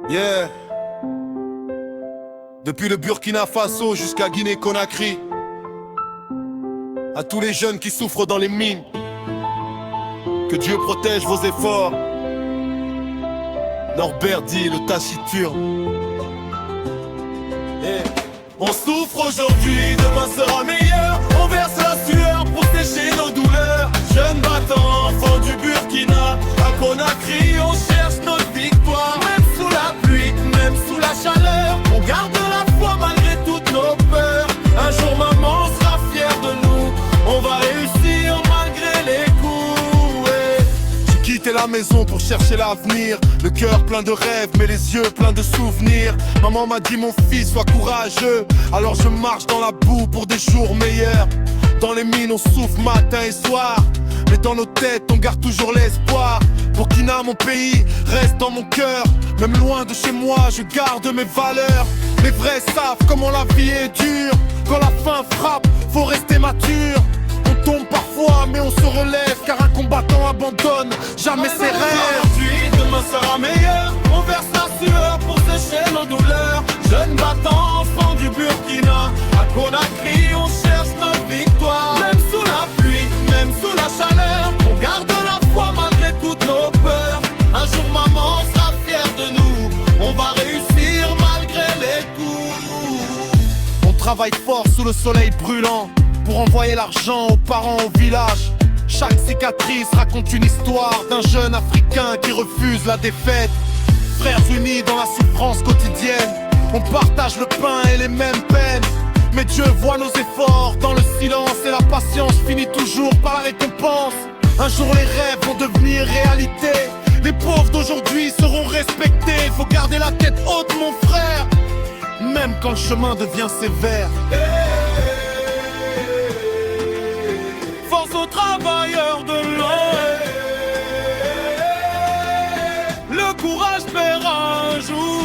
Yeah. Depuis le Burkina Faso jusqu'à Guinée-Conakry, à tous les jeunes qui souffrent dans les mines, que Dieu protège vos efforts. Norbert dit le taciturne. Yeah. On souffre aujourd'hui, demain sera meilleur. On verse la sueur pour sécher nos douleurs. Jeunes battants, enfants du Burkina, à Conakry, on cherche notre victoire. Même sous la pluie, même sous la chaleur, on garde la foi malgré toutes nos peurs. Un jour maman sera fière de nous, on va réussir malgré les coups. J'ai quitté la maison pour chercher l'avenir, le cœur plein de rêves mais les yeux pleins de souvenirs. Maman m'a dit mon fils sois courageux, alors je marche dans la boue pour des jours meilleurs. Dans les mines on souffre matin et soir, mais dans nos têtes on garde toujours l'espoir. Burkina mon pays reste dans mon cœur, même loin de chez moi je garde mes valeurs. Les vrais savent comment la vie est dure, quand la faim frappe faut rester mature. On tombe parfois mais on se relève, car un combattant abandonne jamais ses rêves. Aujourd'hui, demain sera meilleur, on verse la sueur pour sécher nos douleurs. Jeunes battants, enfants du Burkina, à Conakry on cherche notre victoire. Même sous la pluie, même sous la chaleur, on garde la foi malgré toutes nos peurs. Un jour maman sera fière de nous, on va réussir malgré les coups. On travaille fort sous le soleil brûlant pour envoyer l'argent aux parents au village. Chaque cicatrice raconte une histoire d'un jeune africain qui refuse la défaite. Frères unis dans la souffrance quotidienne, on partage le pain et les mêmes peines. Mais Dieu voit nos efforts dans le silence, et la patience finit toujours par la récompense. Un jour les rêves vont devenir réalité, les pauvres d'aujourd'hui seront respectés. Faut garder la tête haute mon frère, même quand le chemin devient sévère. Force aux travailleurs de l'eau, le courage paiera un jour.